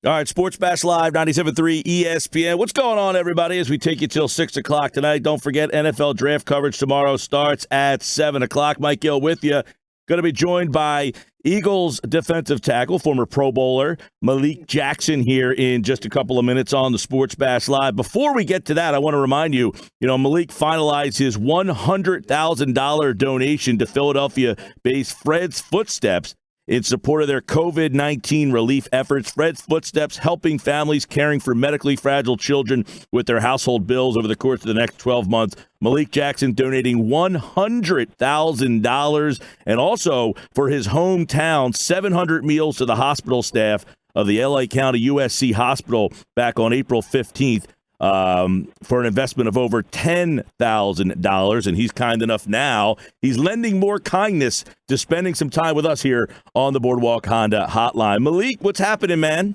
All right, Sports Bash Live, 97.3 ESPN. What's going on, everybody, as we take you till 6 o'clock tonight? Don't forget, NFL draft coverage tomorrow starts at 7 o'clock. Mike Gill with you. Going to be joined by Eagles defensive tackle, former Pro Bowler, Malik Jackson here in just a couple of minutes on the Sports Bash Live. Before we get to that, I want to remind you, Malik finalized his $100,000 donation to Philadelphia-based Fred's Footsteps in support of their COVID-19 relief efforts. Fred's Footsteps helping families caring for medically fragile children with their household bills over the course of the next 12 months. Malik Jackson donating $100,000, and also for his hometown, 700 meals to the hospital staff of the LA County USC Hospital back on April 15th. For an investment of over $10,000, and he's kind enough now. He's lending more kindness to spending some time with us here on the Boardwalk Honda Hotline. Malik, what's happening, man?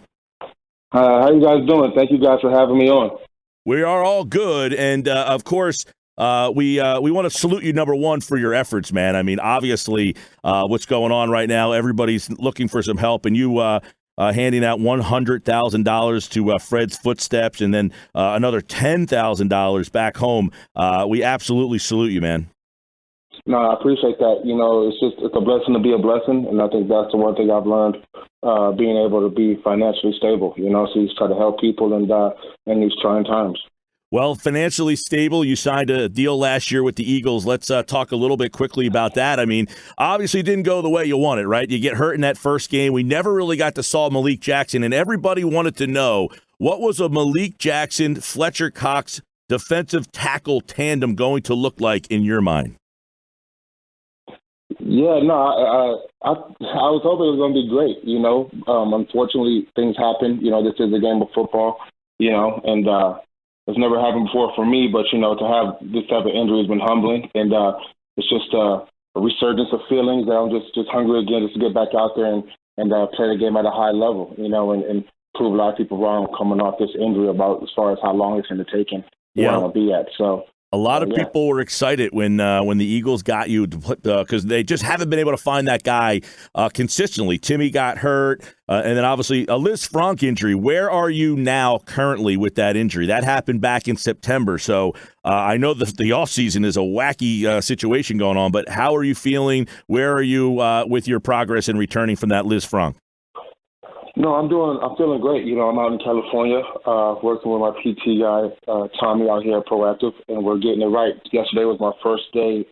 How you guys doing? Thank you guys for having me on. We are all good, and of course, we want to salute you, number one, for your efforts, man. I mean, obviously, what's going on right now, everybody's looking for some help, and you handing out $100,000 to Fred's Footsteps, and then another $10,000 back home. We absolutely salute you, man. No, I appreciate that. It's a blessing to be a blessing, and I think that's the one thing I've learned, being able to be financially stable. So you try to help people in these trying times. Well, financially stable, you signed a deal last year with the Eagles. Let's talk a little bit quickly about that. I mean, obviously it didn't go the way you wanted, right? You get hurt in that first game. We never really got to saw Malik Jackson, and everybody wanted to know, what was a Malik Jackson, Fletcher Cox defensive tackle tandem going to look like in your mind? Yeah, no, I was hoping it was going to be great, Unfortunately, things happen. This is a game of football, and it's never happened before for me, but, to have this type of injury has been humbling. And it's just a resurgence of feelings that I'm just hungry again just to get back out there and play the game at a high level, and prove a lot of people wrong coming off this injury about as far as how long it's going to take and where I'm going to be at. So a lot of people were excited when the Eagles got you to put because they just haven't been able to find that guy consistently. Timmy got hurt, and then obviously a Liz Frank injury. Where are you now currently with that injury? That happened back in September. So I know the offseason is a wacky situation going on, but how are you feeling? Where are you with your progress in returning from that Liz Frank? No, I'm feeling great. I'm out in California, working with my PT guy, Tommy, out here at Proactive, and we're getting it right. Yesterday was my first day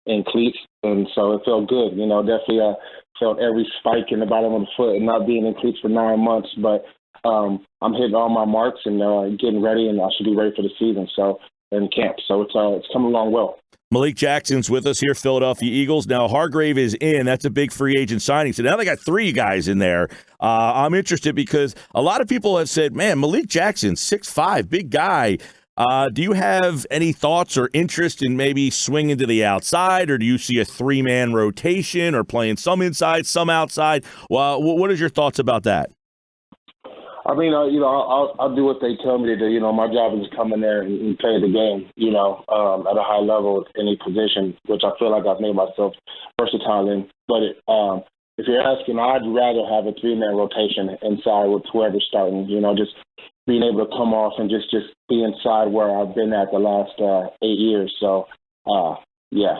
in cleats, and so it felt good. Definitely felt every spike in the bottom of the foot and not being in cleats for 9 months, but I'm hitting all my marks and getting ready, and I should be ready for the season. So in camp, so it's coming along well. Malik Jackson's with us here, Philadelphia Eagles. Now, Hargrave is in. That's a big free agent signing. So now they got 3 guys in there. I'm interested because a lot of people have said, man, Malik Jackson, 6'5", big guy. Do you have any thoughts or interest in maybe swinging to the outside, or do you see a 3-man rotation or playing some inside, some outside? Well, what is your thoughts about that? I mean, I'll do what they tell me to do. My job is to come in there and play the game, at a high level, any position, which I feel like I've made myself versatile in. But if you're asking, I'd rather have a 3-man rotation inside with whoever's starting, just being able to come off and just be inside where I've been at the last 8 years. So, yeah.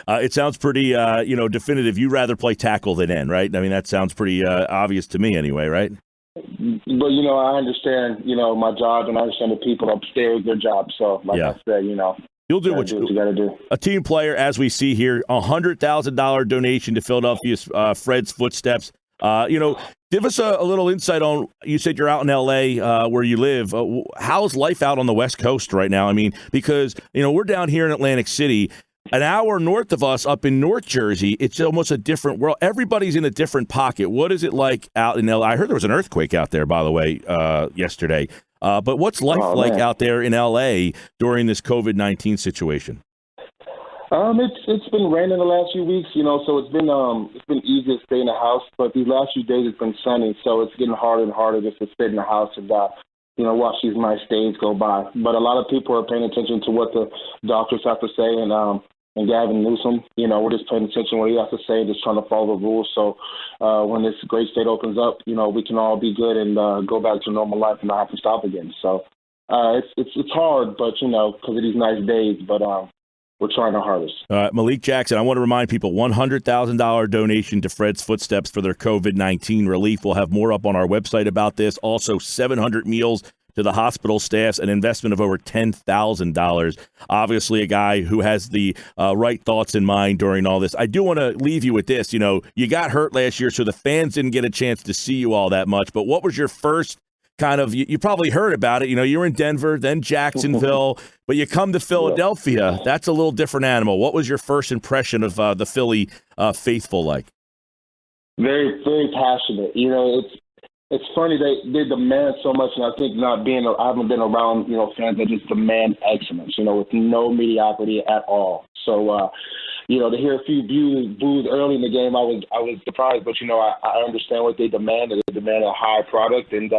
It sounds pretty, definitive. You'd rather play tackle than end, right? I mean, that sounds pretty obvious to me anyway, right? But, I understand, my job, and I understand the people upstairs, their job. So, I said, you'll do what you got to do. A team player, as we see here, $100,000 donation to Philadelphia's Fred's Footsteps. Give us a little insight on, you said you're out in L.A. Where you live. How's life out on the West Coast right now? I mean, because, we're down here in Atlantic City. An hour north of us, up in North Jersey, it's almost a different world. Everybody's in a different pocket. What is it like out in L.A.? I heard there was an earthquake out there, by the way, yesterday. But what's life like out there in L.A. during this COVID-19 situation? It's been raining the last few weeks, so it's been easy to stay in the house. But these last few days it's been sunny, so it's getting harder and harder just to sit in the house and watch these nice days go by. But a lot of people are paying attention to what the doctors have to say, and and Gavin Newsom. We're just paying attention to what he has to say, just trying to follow the rules. So when this great state opens up, we can all be good and go back to normal life and not have to stop again. So it's hard, but, because of these nice days, but we're trying our hardest. All right, Malik Jackson, I want to remind people, $100,000 donation to Fred's Footsteps for their COVID-19 relief. We'll have more up on our website about this. Also, 700 meals to the hospital staffs, an investment of over $10,000. Obviously, a guy who has the right thoughts in mind during all this. I do want to leave you with this. You got hurt last year, so the fans didn't get a chance to see you all that much. But what was your first kind of, you probably heard about it, you were in Denver, then Jacksonville, but you come to Philadelphia. Yeah. That's a little different animal. What was your first impression of the Philly faithful like? Very, very passionate. It's funny, they demand so much, and I think I haven't been around, fans that just demand excellence, with no mediocrity at all. So, to hear a few boos early in the game, I was surprised, but I understand what they demand. They demand a high product, and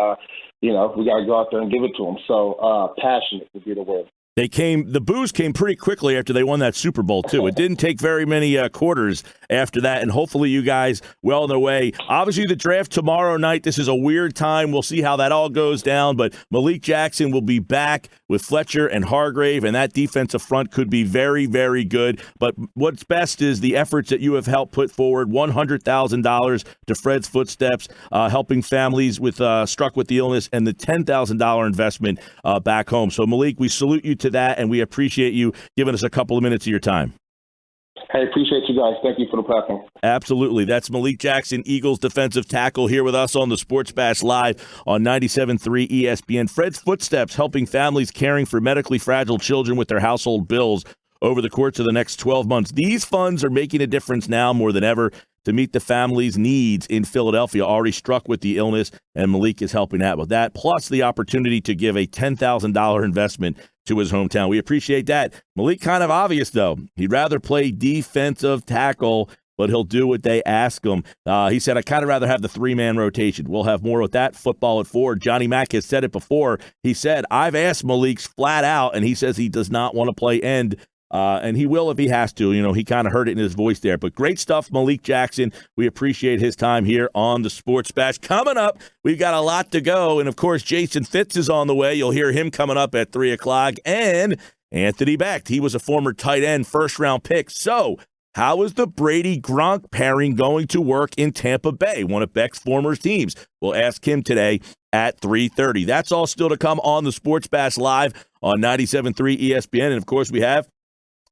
we got to go out there and give it to them. So passionate would be the word. The boos came pretty quickly after they won that Super Bowl, too. It didn't take very many quarters after that, and hopefully you guys well on their way. Obviously, the draft tomorrow night, this is a weird time. We'll see how that all goes down, but Malik Jackson will be back with Fletcher and Hargrave, and that defensive front could be very, very good. But what's best is the efforts that you have helped put forward, $100,000 to Fred's Footsteps, helping families struck with the illness, and the $10,000 investment back home. So, Malik, we salute you to that, and we appreciate you giving us a couple of minutes of your time. Hey, appreciate you guys. Thank you for the platform. Absolutely. That's Malik Jackson, Eagles defensive tackle, here with us on the Sports Bash Live on 97.3 ESPN. Fred's Footsteps, helping families caring for medically fragile children with their household bills over the course of the next 12 months. These funds are making a difference now more than ever to meet the family's needs in Philadelphia, already struck with the illness, and Malik is helping out with that, plus the opportunity to give a $10,000 investment to his hometown. We appreciate that. Malik, kind of obvious, though. He'd rather play defensive tackle, but he'll do what they ask him. He said, I'd kind of rather have the three-man rotation. We'll have more with that. Football at 4. Johnny Mack has said it before. He said, I've asked Malik flat out, and he says he does not want to play end. And he will if he has to. He kind of heard it in his voice there. But great stuff, Malik Jackson. We appreciate his time here on the Sports Bash. Coming up, we've got a lot to go. And, of course, Jason Fitz is on the way. You'll hear him coming up at 3 o'clock. And Anthony Becht. He was a former tight end, first-round pick. So how is the Brady-Gronk pairing going to work in Tampa Bay, one of Becht's former teams? We'll ask him today at 3:30. That's all still to come on the Sports Bash Live on 97.3 ESPN. And, of course, we have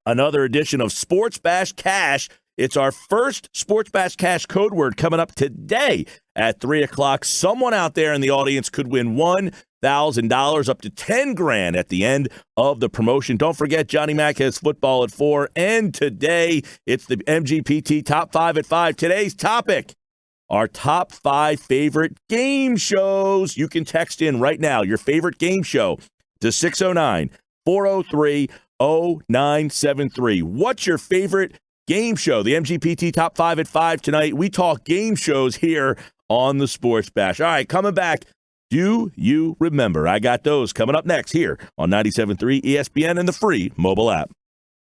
another edition of Sports Bash Cash. It's our first Sports Bash Cash code word coming up today at 3 o'clock. Someone out there in the audience could win $1,000 up to $10,000 at the end of the promotion. Don't forget, Johnny Mack has football at 4. And today, it's the MGPT Top 5 at 5. Today's topic, our top 5 favorite game shows. You can text in right now your favorite game show to 609-403-0973. What's your favorite game show? The MGPT Top 5 at 5 tonight. We talk game shows here on the Sports Bash. All right, coming back. Do you remember? I got those coming up next here on 97.3 ESPN and the free mobile app.